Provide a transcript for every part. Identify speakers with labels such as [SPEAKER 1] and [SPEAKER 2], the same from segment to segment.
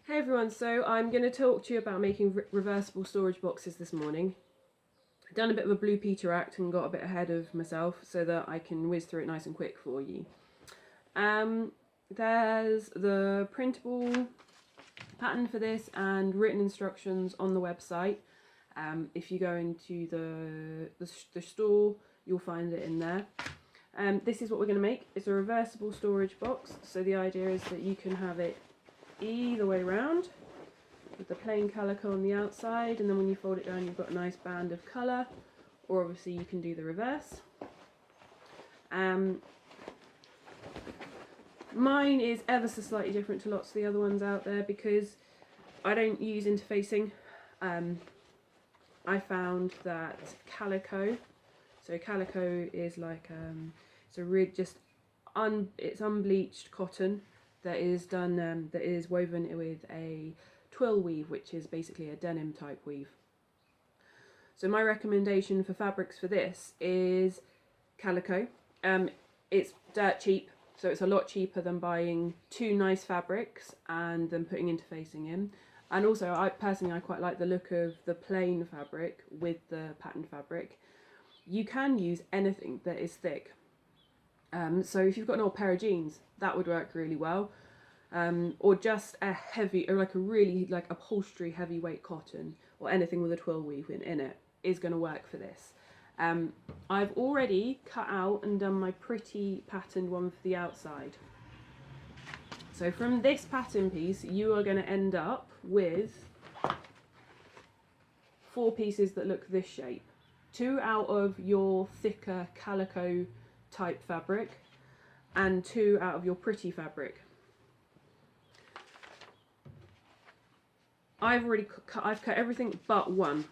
[SPEAKER 1] Hey everyone, so I'm going to talk to you about making reversible storage boxes this morning. I've done a bit of a Blue Peter act and got a bit ahead of myself so that I can whiz through it nice and quick for you. There's the printable pattern for this and written instructions on the website. If you go into the store, you'll find it in there. This is what we're going to make. It's a reversible storage box, so the idea is that you can have it either way round with the plain calico on the outside, and then when you fold it down you've got a nice band of colour, or obviously you can do the reverse. Mine is ever so slightly different to lots of the other ones out there because I don't use interfacing. I found that calico, so calico is like it's unbleached cotton that is done that is woven with a twill weave, which is basically a denim type weave. So my recommendation for fabrics for this is calico. It's dirt cheap, so it's a lot cheaper than buying two nice fabrics and then putting interfacing in. And also I quite like the look of the plain fabric with the patterned fabric. You can use anything that is thick. So if you've got an old pair of jeans, that would work really well. Or just a heavy, or like a really like upholstery heavyweight cotton, or anything with a twill weave in it is going to work for this. I've already cut out and done my pretty patterned one for the outside. So from this pattern piece, you are going to end up with 4 pieces that look this shape. 2 out of your thicker calico type fabric and 2 out of your pretty fabric. I've cut everything but one.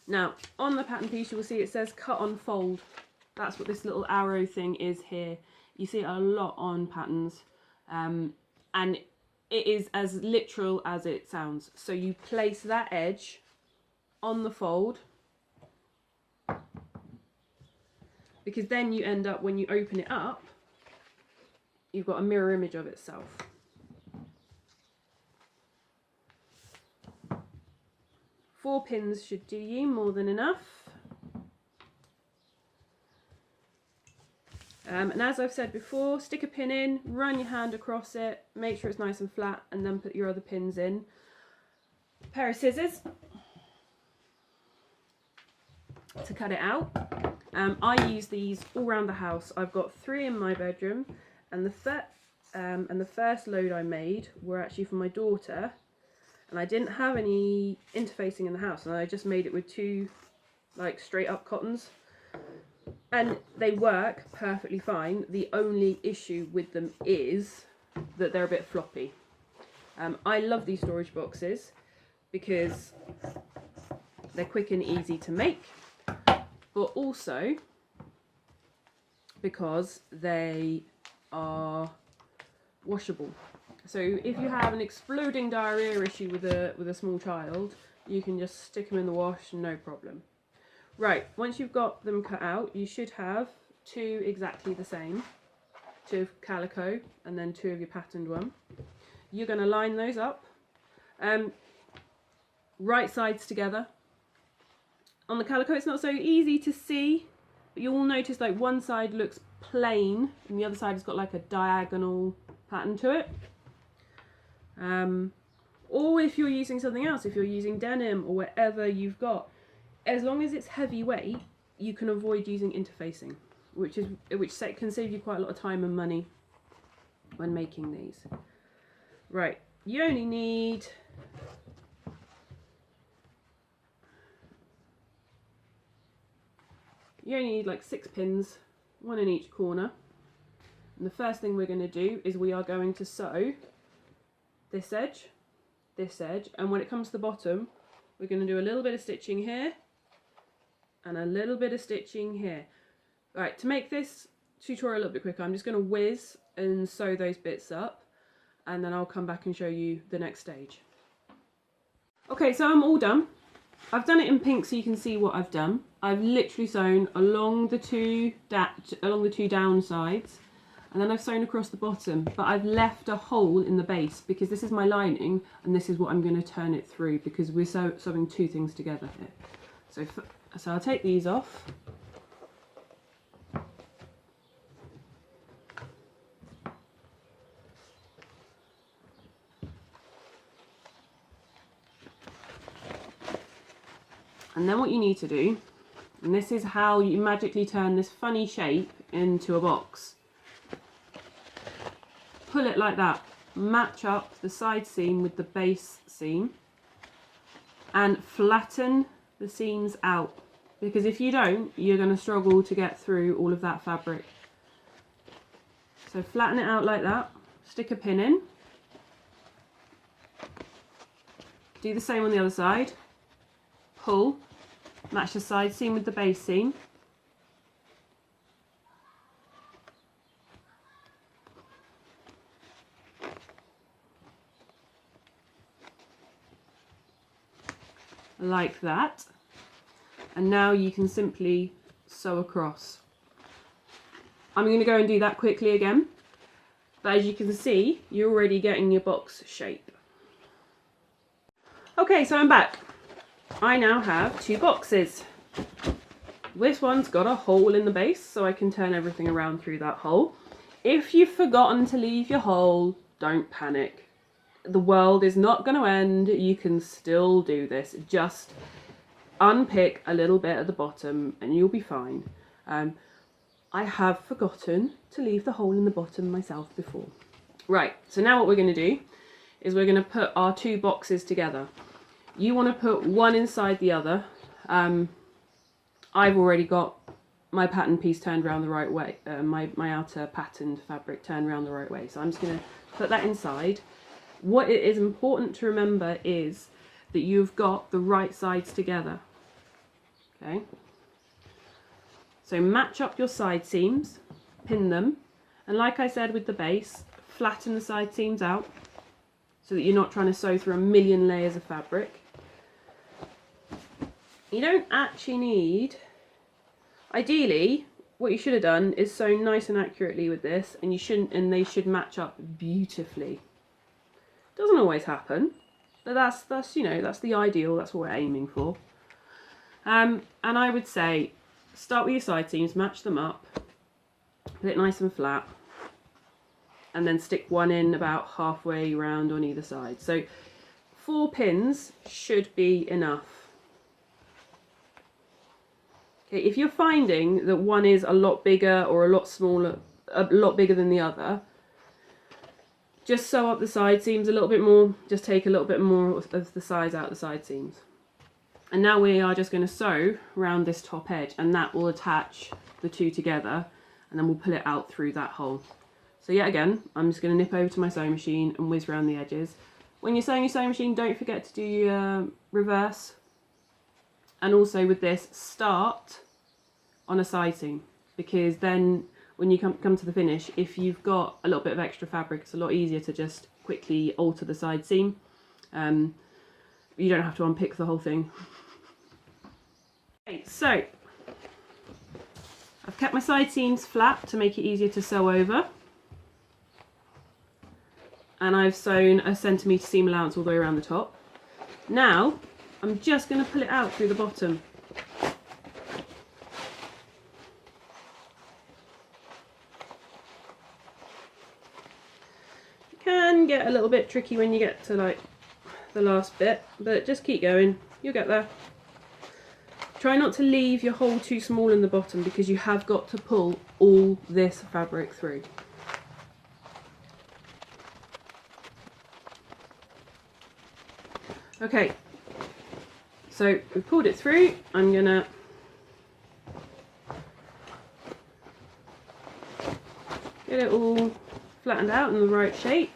[SPEAKER 1] Now on the pattern piece you will see it says cut on fold. That's what this little arrow thing is here. You see it a lot on patterns, and it is as literal as it sounds. So you place that edge on the fold, because then you end up, when you open it up, you've got a mirror image of itself. Four pins should do you, more than enough. And as I've said before, stick a pin in, run your hand across it, make sure it's nice and flat, and then put your other pins in. A pair of scissors to cut it out. I use these all around the house. I've got 3 in my bedroom, and the first load I made were actually for my daughter, and I didn't have any interfacing in the house, and I just made it with 2 like straight up cottons, and they work perfectly fine. The only issue with them is that they're a bit floppy. I love these storage boxes because they're quick and easy to make, but also because they are washable. So if you have an exploding diarrhea issue with a small child, you can just stick them in the wash, no problem. Right, once you've got them cut out, you should have 2 exactly the same, 2 of calico and then 2 of your patterned one. You're going to line those up, right sides together. On the calico it's not so easy to see, but you'll notice like one side looks plain and the other side has got like a diagonal pattern to it. Or if you're using something else, if you're using denim or whatever you've got, as long as it's heavyweight, you can avoid using interfacing, which can save you quite a lot of time and money when making these. Right, you only need like 6 pins, 1 in each corner. And the first thing we're going to do is we are going to sew this edge, and when it comes to the bottom, we're going to do a little bit of stitching here and a little bit of stitching here. Right, to make this tutorial a little bit quicker, I'm just going to whiz and sew those bits up, and then I'll come back and show you the next stage. Okay, so I'm all done. I've done it in pink so you can see what I've done. I've literally sewn along the two down sides, and then I've sewn across the bottom, but I've left a hole in the base because this is my lining and this is what I'm going to turn it through, because we're sewing two things together here. So I'll take these off. And then what you need to do, and this is how you magically turn this funny shape into a box. Pull it like that, match up the side seam with the base seam and flatten the seams out, because if you don't, you're going to struggle to get through all of that fabric. So flatten it out like that, stick a pin in, do the same on the other side, pull, match the side seam with the base seam, like that, and now you can simply sew across. I'm going to go and do that quickly again, but as you can see, you're already getting your box shape. Okay, so I'm back. I now have two boxes. This one's got a hole in the base, so I can turn everything around through that hole. If you've forgotten to leave your hole, don't panic. The world is not going to end. You can still do this. Just unpick a little bit at the bottom and you'll be fine. I have forgotten to leave the hole in the bottom myself before. Right, so now what we're going to do is we're going to put our two boxes together. You want to put one inside the other. I've already got my pattern piece turned around the right way, my outer patterned fabric turned around the right way. So I'm just going to put that inside. What it is important to remember is that you've got the right sides together. Okay. So match up your side seams, pin them, and like I said with the base, flatten the side seams out so that you're not trying to sew through a million layers of fabric. You don't actually need, ideally, what you should have done is sew nice and accurately with this, and they should match up beautifully. Doesn't always happen, but that's you know, that's the ideal, that's what we're aiming for. And I would say start with your side seams, match them up, put it nice and flat, and then stick one in about halfway round on either side. So 4 pins should be enough. Okay, if you're finding that one is a lot bigger or a lot smaller, a lot bigger than the other, just sew up the side seams a little bit more, just take a little bit more of the size out of the side seams. And now we are just going to sew around this top edge, and that will attach the two together, and then we'll pull it out through that hole. So yet again, I'm just going to nip over to my sewing machine and whiz around the edges. When you're sewing your sewing machine, don't forget to do your reverse. And also with this, start on a side seam, because then when you come to the finish, if you've got a little bit of extra fabric, it's a lot easier to just quickly alter the side seam. You don't have to unpick the whole thing. Okay, so I've kept my side seams flat to make it easier to sew over, and I've sewn a centimetre seam allowance all the way around the top. Now I'm just going to pull it out through the bottom. It can get a little bit tricky when you get to like the last bit, but just keep going, you'll get there. Try not to leave your hole too small in the bottom, because you have got to pull all this fabric through. Okay, so we've pulled it through. I'm gonna get it all flattened out in the right shape.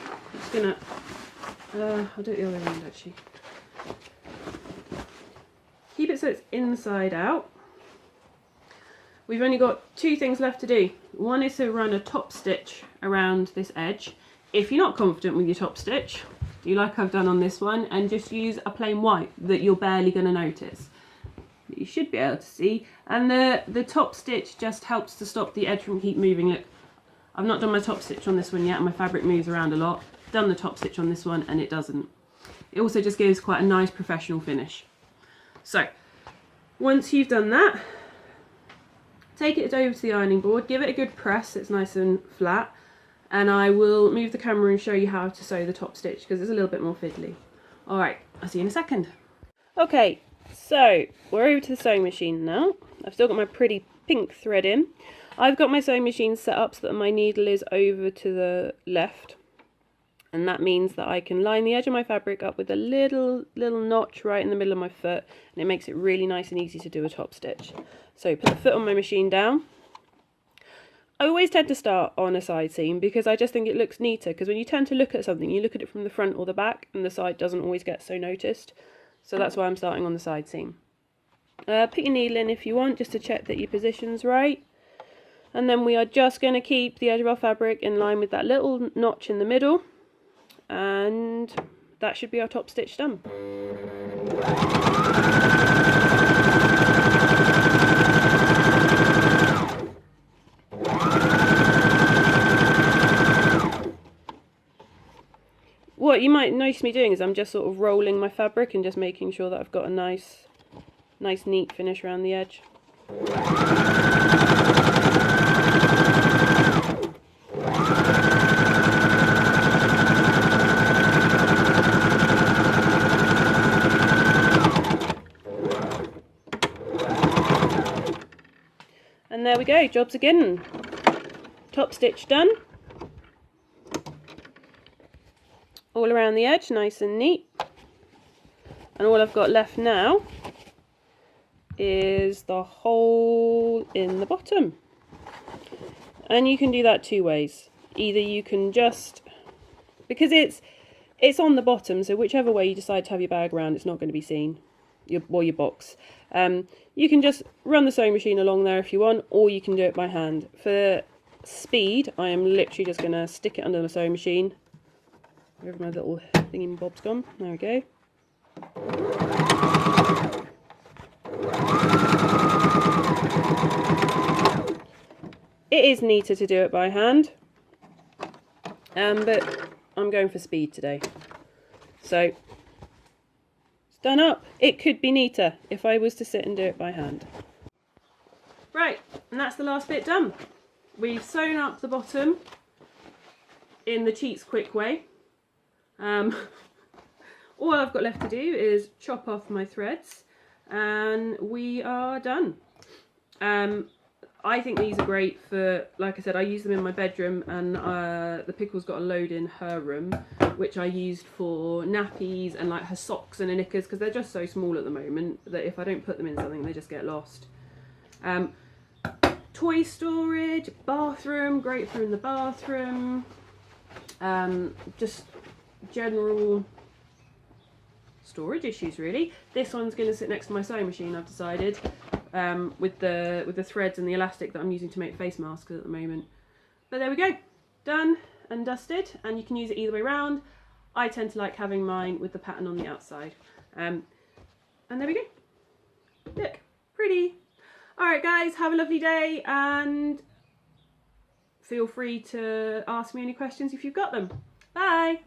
[SPEAKER 1] I'm just gonna I'll do it the other way around actually. Keep it so it's inside out. We've only got 2 things left to do. One is to run a top stitch around this edge. If you're not confident with your top stitch, do like I've done on this one, and just use a plain white that you're barely going to notice. You should be able to see. And the top stitch just helps to stop the edge from keep moving. Look, I've not done my top stitch on this one yet, and my fabric moves around a lot. Done the top stitch on this one and it doesn't. It also just gives quite a nice professional finish. So once you've done that, take it over to the ironing board, give it a good press so it's nice and flat, and I will move the camera and show you how to sew the top stitch because it's a little bit more fiddly. Alright, I'll see you in a second. Okay, so we're over to the sewing machine now. I've still got my pretty pink thread in. I've got my sewing machine set up so that my needle is over to the left, and that means that I can line the edge of my fabric up with a little notch right in the middle of my foot, and it makes it really nice and easy to do a top stitch. So put the foot on my machine down. I always tend to start on a side seam because I just think it looks neater, because when you tend to look at something, you look at it from the front or the back and the side doesn't always get so noticed. So that's why I'm starting on the side seam. Put your needle in if you want, just to check that your position's right. And then we are just going to keep the edge of our fabric in line with that little notch in the middle. And that should be our top stitch done. What you might notice me doing is I'm just sort of rolling my fabric and just making sure that I've got a nice neat finish around the edge. And there we go, job's again. Top stitch done. All around the edge, nice and neat. And all I've got left now is the hole in the bottom. And you can do that two ways. Either you can just, because it's on the bottom, so whichever way you decide to have your bag around, it's not going to be seen, your box. You can just run the sewing machine along there if you want, or you can do it by hand. For speed, I am literally just going to stick it under the sewing machine. Wherever my little thingy bob's gone. There we go. It is neater to do it by hand, but I'm going for speed today. So it's done up. It could be neater if I was to sit and do it by hand. Right, and that's the last bit done. We've sewn up the bottom in the cheats quick way. All I've got left to do is chop off my threads and we are done. I think these are great for, like I said, I use them in my bedroom, and the Pickle's got a load in her room which I used for nappies and like her socks and her knickers, because they're just so small at the moment that if I don't put them in something they just get lost. Toy storage, bathroom, great for in the bathroom, just general storage issues really. This one's going to sit next to my sewing machine, I've decided, with the threads and the elastic that I'm using to make face masks at the moment. But there we go, done and dusted, and you can use it either way around. I tend to like having mine with the pattern on the outside. And there we go. Look, pretty. Alright guys, have a lovely day, and feel free to ask me any questions if you've got them. Bye!